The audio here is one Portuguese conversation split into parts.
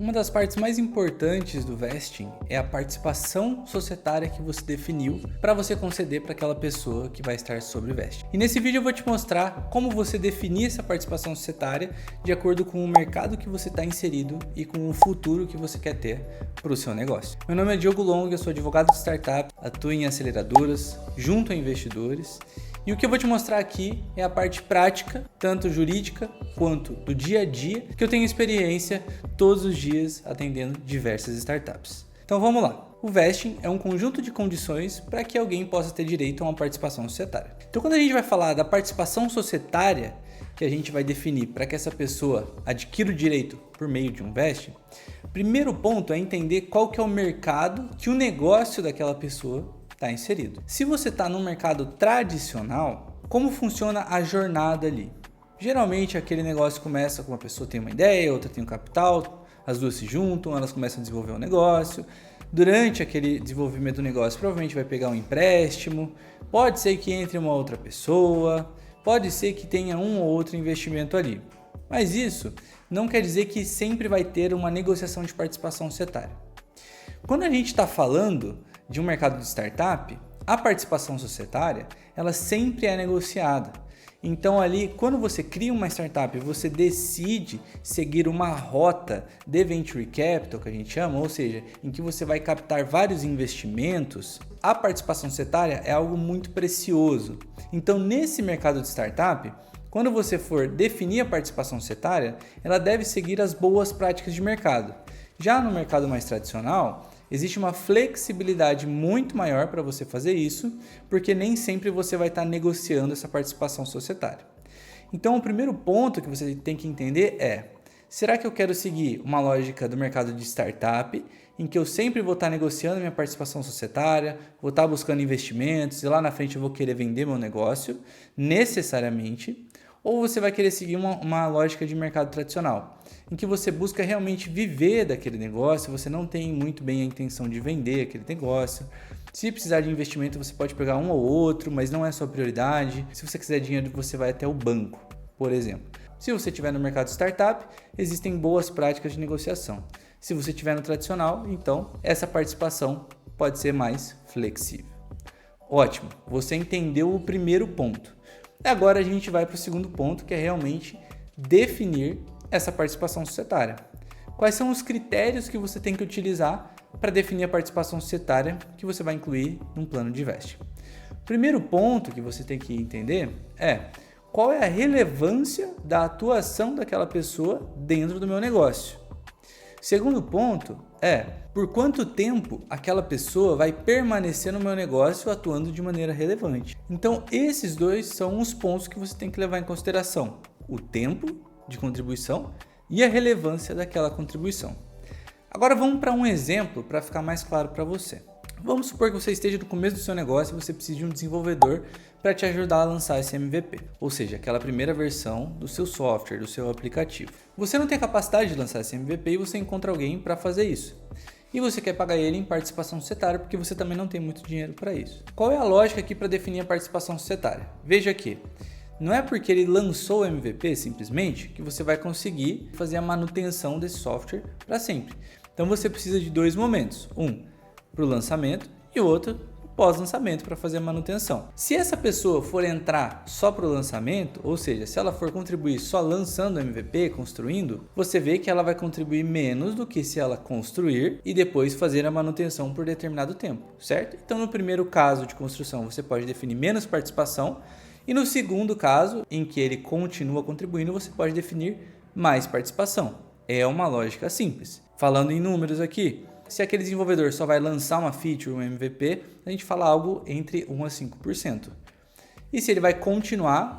Uma das partes mais importantes do vesting é a participação societária que você definiu para você conceder para aquela pessoa que vai estar sobre o vesting. E nesse vídeo eu vou te mostrar como você definir essa participação societária de acordo com o mercado que você está inserido e com o futuro que você quer ter para o seu negócio. Meu nome é Diogo Long, eu sou advogado de startup, atuo em aceleradoras, junto a investidores. E o que eu vou te mostrar aqui é a parte prática, tanto jurídica quanto do dia a dia, que eu tenho experiência todos os dias atendendo diversas startups. Então vamos lá. O vesting é um conjunto de condições para que alguém possa ter direito a uma participação societária. Então quando a gente vai falar da participação societária, que a gente vai definir para que essa pessoa adquira o direito por meio de um vesting, o primeiro ponto é entender qual que é o mercado que o negócio daquela pessoa está inserido. Se você está no mercado tradicional, como funciona a jornada ali? Geralmente aquele negócio começa com uma pessoa tem uma ideia, outra tem um capital, as duas se juntam, elas começam a desenvolver um negócio. Durante aquele desenvolvimento do negócio, provavelmente vai pegar um empréstimo, pode ser que entre uma outra pessoa, pode ser que tenha um ou outro investimento ali. Mas isso não quer dizer que sempre vai ter uma negociação de participação societária. Quando a gente está falando de um mercado de startup, a participação societária, ela sempre é negociada. Então ali, quando você cria uma startup, você decide seguir uma rota de venture capital, que a gente chama, ou seja, em que você vai captar vários investimentos, a participação societária é algo muito precioso. Então nesse mercado de startup, quando você for definir a participação societária, ela deve seguir as boas práticas de mercado. Já no mercado mais tradicional, existe uma flexibilidade muito maior para você fazer isso, porque nem sempre você vai estar negociando essa participação societária. Então, o primeiro ponto que você tem que entender é: será que eu quero seguir uma lógica do mercado de startup, em que eu sempre vou estar negociando minha participação societária, vou estar buscando investimentos e lá na frente eu vou querer vender meu negócio, necessariamente? Ou você vai querer seguir uma lógica de mercado tradicional, em que você busca realmente viver daquele negócio, você não tem muito bem a intenção de vender aquele negócio. Se precisar de investimento, você pode pegar um ou outro, mas não é a sua prioridade. Se você quiser dinheiro, você vai até o banco, por exemplo. Se você estiver no mercado startup, existem boas práticas de negociação. Se você estiver no tradicional, então essa participação pode ser mais flexível. Ótimo, você entendeu o primeiro ponto. Agora a gente vai para o segundo ponto, que é realmente definir essa participação societária. Quais são os critérios que você tem que utilizar para definir a participação societária que você vai incluir num plano de vesting? O primeiro ponto que você tem que entender é qual é a relevância da atuação daquela pessoa dentro do meu negócio. Segundo ponto é por quanto tempo aquela pessoa vai permanecer no meu negócio atuando de maneira relevante. Então esses dois são os pontos que você tem que levar em consideração: o tempo de contribuição e a relevância daquela contribuição. Agora vamos para um exemplo para ficar mais claro para você. Vamos supor que você esteja no começo do seu negócio e você precisa de um desenvolvedor para te ajudar a lançar esse MVP, ou seja, aquela primeira versão do seu software, do seu aplicativo. Você não tem a capacidade de lançar esse MVP e você encontra alguém para fazer isso. E você quer pagar ele em participação societária porque você também não tem muito dinheiro para isso. Qual é a lógica aqui para definir a participação societária? Veja aqui, não é porque ele lançou o MVP simplesmente que você vai conseguir fazer a manutenção desse software para sempre. Então você precisa de dois momentos, um para o lançamento e outro pós-lançamento para fazer a manutenção. Se essa pessoa for entrar só para o lançamento, ou seja, se ela for contribuir só lançando o MVP, construindo, você vê que ela vai contribuir menos do que se ela construir e depois fazer a manutenção por determinado tempo, certo? Então no primeiro caso de construção você pode definir menos participação e no segundo caso, em que ele continua contribuindo, você pode definir mais participação. É uma lógica simples. Falando em números aqui, se aquele desenvolvedor só vai lançar uma feature, um MVP, a gente fala algo entre 1 a 5%. E se ele vai continuar,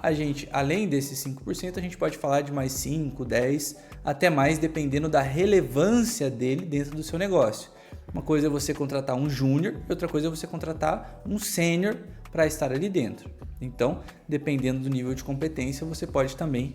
além desses 5%, a gente pode falar de mais 5, 10, até mais, dependendo da relevância dele dentro do seu negócio. Uma coisa é você contratar um júnior, outra coisa é você contratar um sênior para estar ali dentro. Então, dependendo do nível de competência, você pode também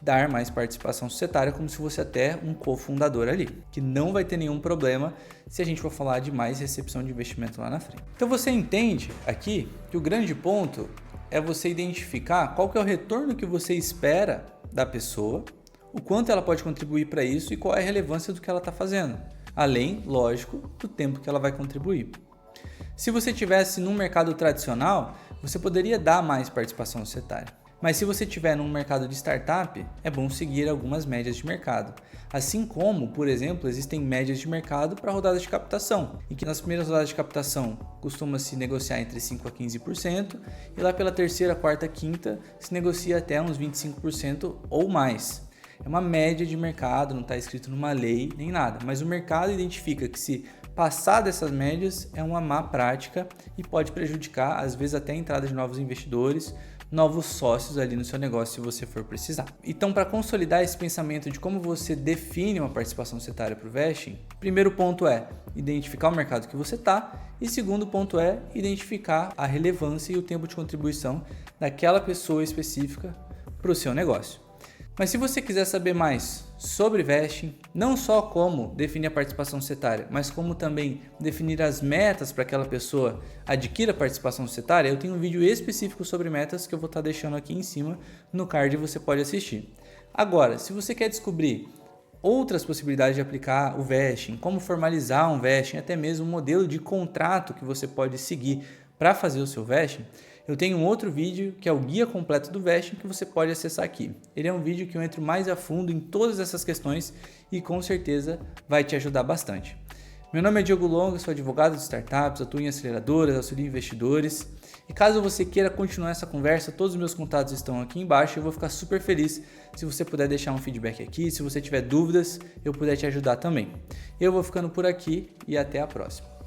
dar mais participação societária, como se fosse até um cofundador ali, que não vai ter nenhum problema se a gente for falar de mais recepção de investimento lá na frente. Então você entende aqui que o grande ponto é você identificar qual que é o retorno que você espera da pessoa, o quanto ela pode contribuir para isso e qual é a relevância do que ela está fazendo, além, lógico, do tempo que ela vai contribuir. Se você estivesse num mercado tradicional, você poderia dar mais participação societária. Mas se você estiver num mercado de startup, é bom seguir algumas médias de mercado. Assim como, por exemplo, existem médias de mercado para rodadas de captação, em que nas primeiras rodadas de captação costuma-se negociar entre 5% a 15%, e lá pela terceira, quarta, quinta se negocia até uns 25% ou mais. É uma média de mercado, não está escrito numa lei nem nada, mas o mercado identifica que se passar dessas médias é uma má prática e pode prejudicar, às vezes até a entrada de novos investidores, novos sócios ali no seu negócio se você for precisar. Então, para consolidar esse pensamento de como você define uma participação societária para o vesting, primeiro ponto é identificar o mercado que você está e segundo ponto é identificar a relevância e o tempo de contribuição daquela pessoa específica para o seu negócio. Mas se você quiser saber mais sobre vesting, não só como definir a participação societária, mas como também definir as metas para que aquela pessoa adquira a participação societária, eu tenho um vídeo específico sobre metas que eu vou estar deixando aqui em cima no card e você pode assistir. Agora, se você quer descobrir outras possibilidades de aplicar o vesting, como formalizar um vesting, até mesmo um modelo de contrato que você pode seguir para fazer o seu vesting, eu tenho um outro vídeo que é o guia completo do vesting que você pode acessar aqui. Ele é um vídeo que eu entro mais a fundo em todas essas questões e com certeza vai te ajudar bastante. Meu nome é Diogo Longo, sou advogado de startups, atuo em aceleradoras, auxilio investidores. E caso você queira continuar essa conversa, todos os meus contatos estão aqui embaixo. Eu vou ficar super feliz se você puder deixar um feedback aqui. Se você tiver dúvidas, eu puder te ajudar também. Eu vou ficando por aqui e até a próxima.